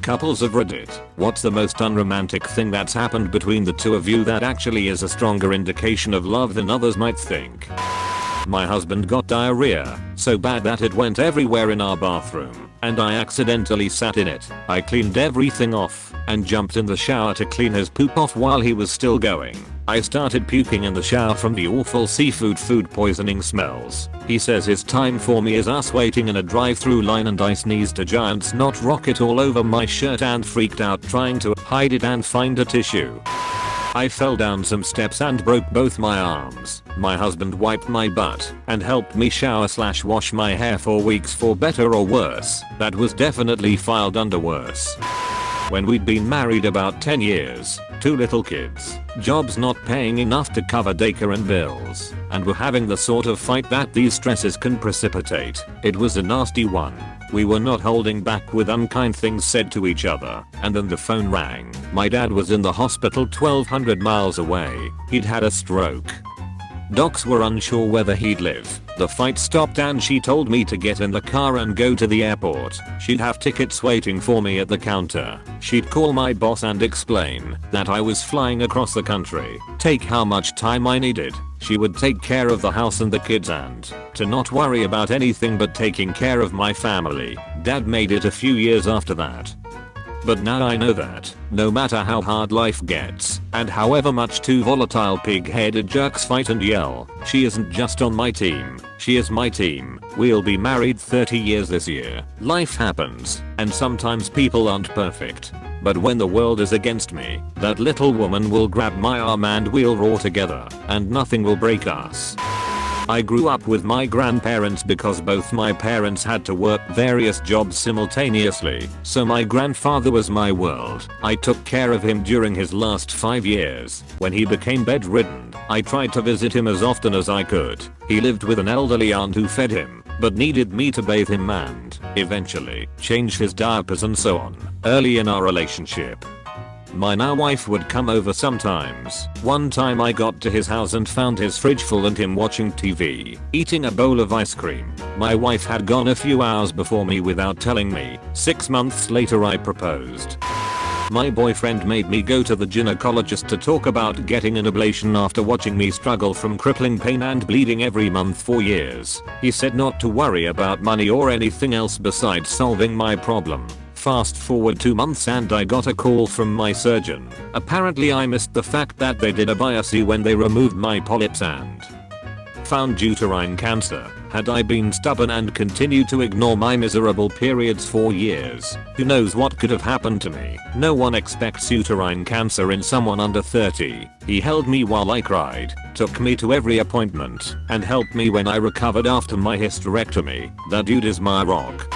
Couples of Reddit, what's the most unromantic thing that's happened between the two of you that actually is a stronger indication of love than others might think? My husband got diarrhea, so bad that it went everywhere in our bathroom, and I accidentally sat in it. I cleaned everything off, and jumped in the shower to clean his poop off while he was still going. I started puking in the shower from the awful seafood food poisoning smells. He says his time for me is us waiting in a drive-through line and I sneezed a giant snot rocket all over my shirt and freaked out trying to hide it and find a tissue. I fell down some steps and broke both my arms. My husband wiped my butt and helped me shower/wash my hair for weeks for better or worse. That was definitely filed under worse. When we'd been married about 10 years, 2 little kids, jobs not paying enough to cover daycare and bills, and were having the sort of fight that these stresses can precipitate. It was a nasty one. We were not holding back with unkind things said to each other, and then the phone rang. My dad was in the hospital 1,200 miles away. He'd had a stroke. Docs were unsure whether he'd live. The fight stopped and she told me to get in the car and go to the airport. She'd have tickets waiting for me at the counter. She'd call my boss and explain that I was flying across the country, take how much time I needed. She would take care of the house and the kids and to not worry about anything but taking care of my family. Dad made it a few years after that. But now I know that, no matter how hard life gets, and however much two volatile pig-headed jerks fight and yell, she isn't just on my team, she is my team. We'll be married 30 years this year. Life happens, and sometimes people aren't perfect. But when the world is against me, that little woman will grab my arm and we'll roar together, and nothing will break us. I grew up with my grandparents because both my parents had to work various jobs simultaneously, so my grandfather was my world. I took care of him during his last 5 years. When he became bedridden, I tried to visit him as often as I could. He lived with an elderly aunt who fed him, but needed me to bathe him and, eventually, change his diapers and so on. Early in our relationship, my now wife would come over sometimes. One time I got to his house and found his fridge full and him watching TV, eating a bowl of ice cream. My wife had gone a few hours before me without telling me. 6 months later I proposed. My boyfriend made me go to the gynecologist to talk about getting an ablation after watching me struggle from crippling pain and bleeding every month for years. He said not to worry about money or anything else besides solving my problem. Fast forward 2 months and I got a call from my surgeon. Apparently I missed the fact that they did a biopsy when they removed my polyps and found uterine cancer. Had I been stubborn and continued to ignore my miserable periods for years, who knows what could have happened to me. No one expects uterine cancer in someone under 30. He held me while I cried, took me to every appointment, and helped me when I recovered after my hysterectomy. That dude is my rock.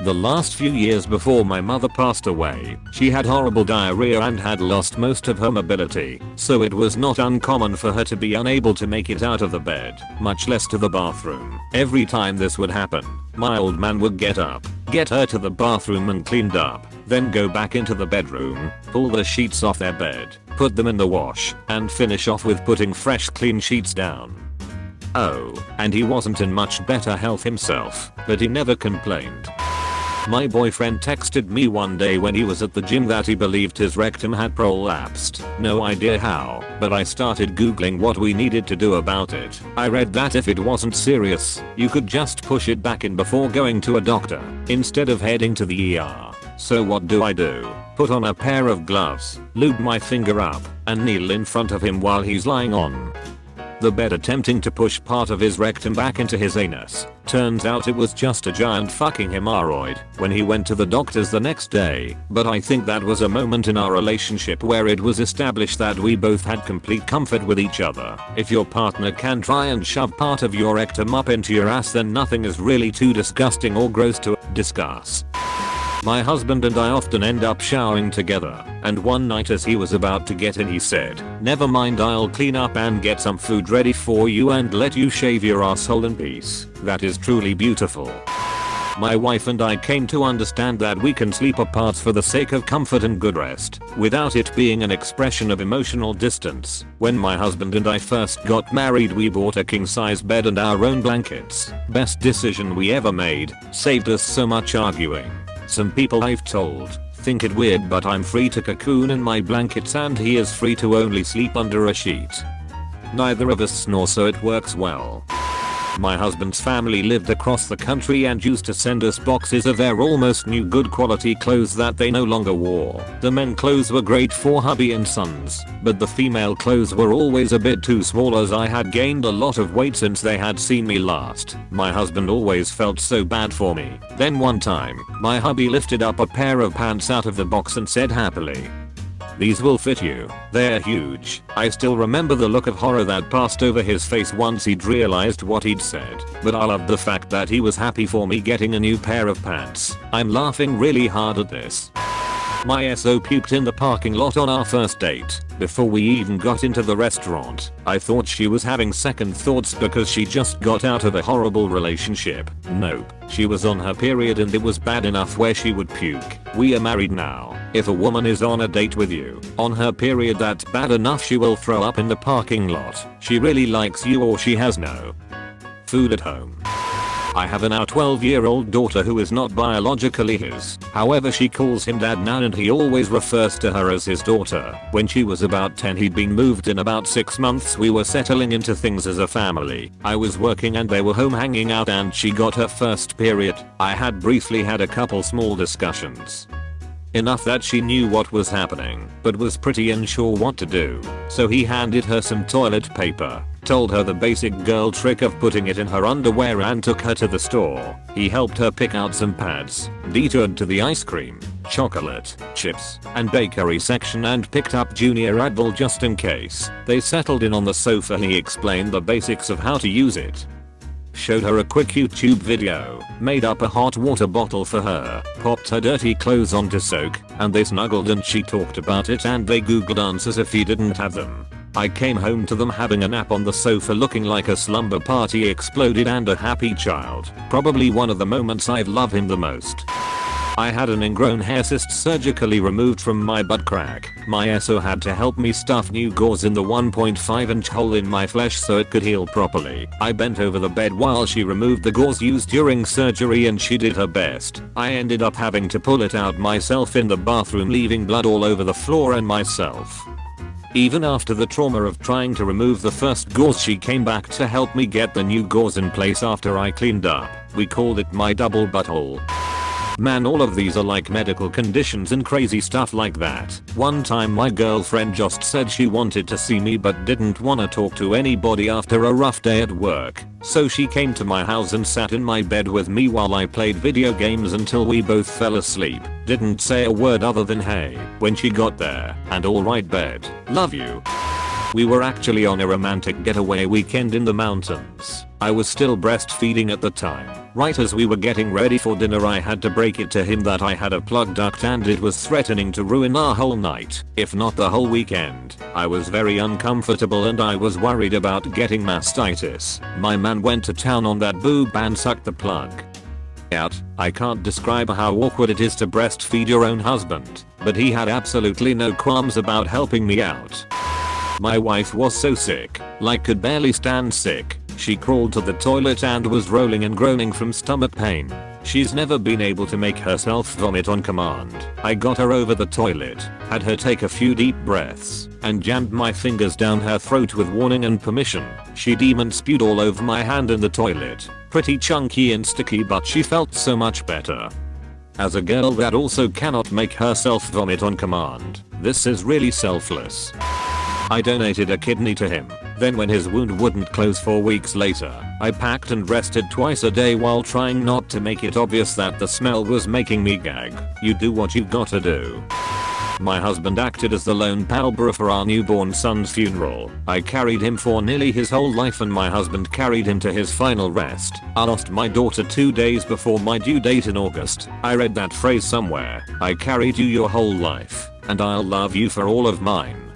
The last few years before my mother passed away, she had horrible diarrhea and had lost most of her mobility, so it was not uncommon for her to be unable to make it out of the bed, much less to the bathroom. Every time this would happen, my old man would get up, get her to the bathroom and cleaned up, then go back into the bedroom, pull the sheets off their bed, put them in the wash, and finish off with putting fresh clean sheets down. Oh, and he wasn't in much better health himself, but he never complained. My boyfriend texted me one day when he was at the gym that he believed his rectum had prolapsed. No idea how, but I started googling what we needed to do about it. I read that if it wasn't serious, you could just push it back in before going to a doctor, instead of heading to the ER. So what do? Put on a pair of gloves, lube my finger up, and kneel in front of him while he's lying on the bed attempting to push part of his rectum back into his anus. Turns out it was just a giant fucking hemorrhoid when he went to the doctors the next day, but I think that was a moment in our relationship where it was established that we both had complete comfort with each other. If your partner can try and shove part of your rectum up into your ass, then nothing is really too disgusting or gross to discuss. My husband and I often end up showering together, and one night as he was about to get in he said, "Never mind, I'll clean up and get some food ready for you and let you shave your asshole in peace." That is truly beautiful. My wife and I came to understand that we can sleep apart for the sake of comfort and good rest, without it being an expression of emotional distance. When my husband and I first got married, we bought a king-size bed and our own blankets. Best decision we ever made, saved us so much arguing. Some people I've told think it weird, but I'm free to cocoon in my blankets and he is free to only sleep under a sheet. Neither of us snore, so it works well. My husband's family lived across the country and used to send us boxes of their almost new good quality clothes that they no longer wore. The men clothes were great for hubby and sons, but the female clothes were always a bit too small as I had gained a lot of weight since they had seen me last. My husband always felt so bad for me. Then one time, my hubby lifted up a pair of pants out of the box and said happily, "These will fit you. They're huge." I still remember the look of horror that passed over his face once he'd realized what he'd said, but I loved the fact that he was happy for me getting a new pair of pants. I'm laughing really hard at this. My SO puked in the parking lot on our first date. Before we even got into the restaurant, I thought she was having second thoughts because she just got out of a horrible relationship. Nope, she was on her period and it was bad enough where she would puke. We are married now. If a woman is on a date with you, on her period, that's bad enough she will throw up in the parking lot. She really likes you or she has no food at home. I have a now 12-year-old daughter who is not biologically his. However, she calls him dad now and he always refers to her as his daughter. When she was about 10, he'd been moved in about 6 months. We were settling into things as a family. I was working and they were home hanging out and she got her first period. I had briefly had a couple small discussions. Enough that she knew what was happening, but was pretty unsure what to do. So he handed her some toilet paper, told her the basic girl trick of putting it in her underwear and took her to the store. He helped her pick out some pads, detoured to the ice cream, chocolate, chips, and bakery section and picked up Junior Advil just in case. They settled in on the sofa. He explained the basics of how to use it, showed her a quick YouTube video, made up a hot water bottle for her, popped her dirty clothes on to soak, and they snuggled and she talked about it and they googled answers if he didn't have them. I came home to them having a nap on the sofa looking like a slumber party exploded and a happy child. Probably one of the moments I've loved him the most. I had an ingrown hair cyst surgically removed from my butt crack. My SO had to help me stuff new gauze in the 1.5-inch hole in my flesh so it could heal properly. I bent over the bed while she removed the gauze used during surgery and she did her best. I ended up having to pull it out myself in the bathroom, leaving blood all over the floor and myself. Even after the trauma of trying to remove the first gauze, she came back to help me get the new gauze in place after I cleaned up. We called it my double butthole. Man, all of these are like medical conditions and crazy stuff like that. One time my girlfriend just said she wanted to see me but didn't want to talk to anybody after a rough day at work. So she came to my house and sat in my bed with me while I played video games until we both fell asleep. Didn't say a word other than hey when she got there and alright bed, love you. We were actually on a romantic getaway weekend in the mountains. I was still breastfeeding at the time. Right as we were getting ready for dinner, I had to break it to him that I had a plug duct and it was threatening to ruin our whole night, if not the whole weekend. I was very uncomfortable and I was worried about getting mastitis. My man went to town on that boob and sucked the plug out. I can't describe how awkward it is to breastfeed your own husband, but he had absolutely no qualms about helping me out. My wife was so sick, like could barely stand sick. She crawled to the toilet and was rolling and groaning from stomach pain. She's never been able to make herself vomit on command. I got her over the toilet, had her take a few deep breaths, and jammed my fingers down her throat with warning and permission. She demon spewed all over my hand in the toilet. Pretty chunky and sticky, but she felt so much better. As a girl that also cannot make herself vomit on command, this is really selfless. I donated a kidney to him. Then when his wound wouldn't close 4 weeks later, I packed and rested twice a day while trying not to make it obvious that the smell was making me gag. You do what you gotta do. My husband acted as the lone pallbearer for our newborn son's funeral. I carried him for nearly his whole life and my husband carried him to his final rest. I lost my daughter 2 days before my due date in August. I read that phrase somewhere. I carried you your whole life, and I'll love you for all of mine.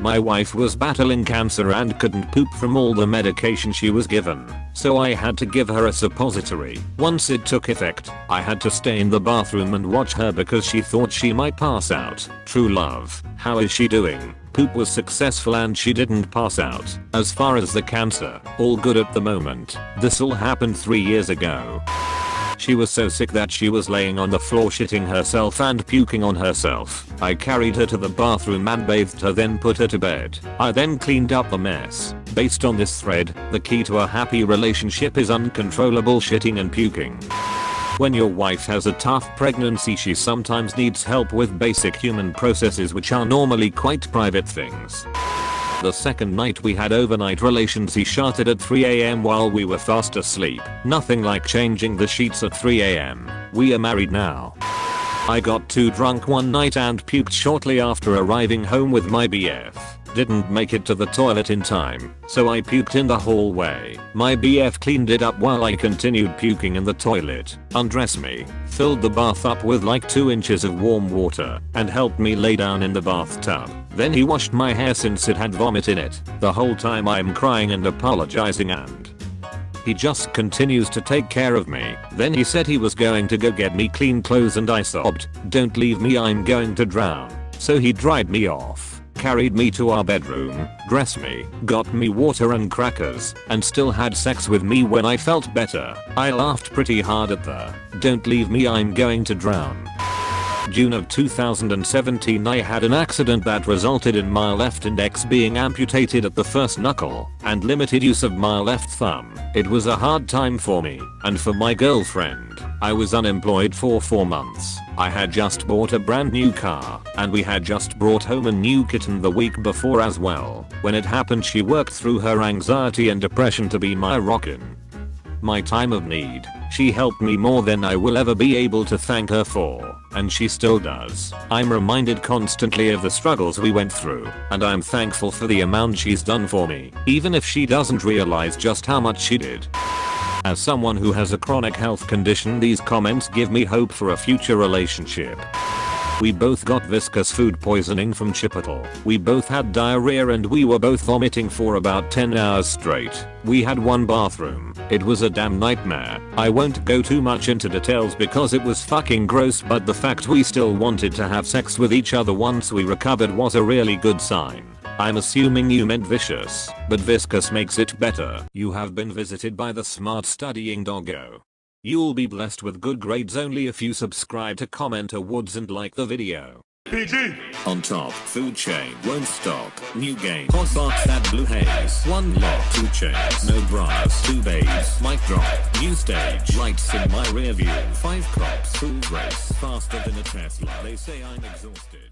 My wife was battling cancer and couldn't poop from all the medication she was given, so I had to give her a suppository. Once it took effect, I had to stay in the bathroom and watch her because she thought she might pass out. True love. How is she doing? Poop was successful and she didn't pass out. As far as the cancer, all good at the moment. This all happened 3 years ago. She was so sick that she was laying on the floor shitting herself and puking on herself. I carried her to the bathroom and bathed her, then put her to bed. I then cleaned up the mess. Based on this thread, the key to a happy relationship is uncontrollable shitting and puking. When your wife has a tough pregnancy, she sometimes needs help with basic human processes which are normally quite private things. The second night we had overnight relations, he started at 3 AM while we were fast asleep. Nothing like changing the sheets at 3 AM. We are married now. I got too drunk one night and puked shortly after arriving home with my BF. Didn't make it to the toilet in time, so I puked in the hallway. My BF cleaned it up while I continued puking in the toilet, undressed me, filled the bath up with like 2 inches of warm water, and helped me lay down in the bathtub. Then he washed my hair since it had vomit in it. The whole time I'm crying and apologizing, and he just continues to take care of me. Then he said he was going to go get me clean clothes and I sobbed, "Don't leave me, I'm going to drown." So he dried me off, carried me to our bedroom, dressed me, got me water and crackers, and still had sex with me when I felt better. I laughed pretty hard at the "Don't leave me, I'm going to drown." June of 2017, I had an accident that resulted in my left index being amputated at the first knuckle and limited use of my left thumb. It was a hard time for me and for my girlfriend. I was unemployed for 4 months. I had just bought a brand new car and we had just brought home a new kitten the week before as well. When it happened, she worked through her anxiety and depression to be my rockin'. My time of need. She helped me more than I will ever be able to thank her for, and she still does. I'm reminded constantly of the struggles we went through, and I'm thankful for the amount she's done for me, even if she doesn't realize just how much she did. As someone who has a chronic health condition, these comments give me hope for a future relationship. We both got viscous food poisoning from Chipotle. We both had diarrhea and we were both vomiting for about 10 hours straight. We had one bathroom. It was a damn nightmare. I won't go too much into details because it was fucking gross, but the fact we still wanted to have sex with each other once we recovered was a really good sign. I'm assuming you meant vicious, but viscous makes it better. You have been visited by the smart studying doggo. You'll be blessed with good grades only if you subscribe to Comment Awards and like the video. PG! On top, food chain, won't stop, new game, hot box that blue haze, 1 lock, 2 chains, no bras, 2 babes, mic drop, new stage, lights in my rear view, 5 cops, food race, faster than a Tesla, they say I'm exhausted.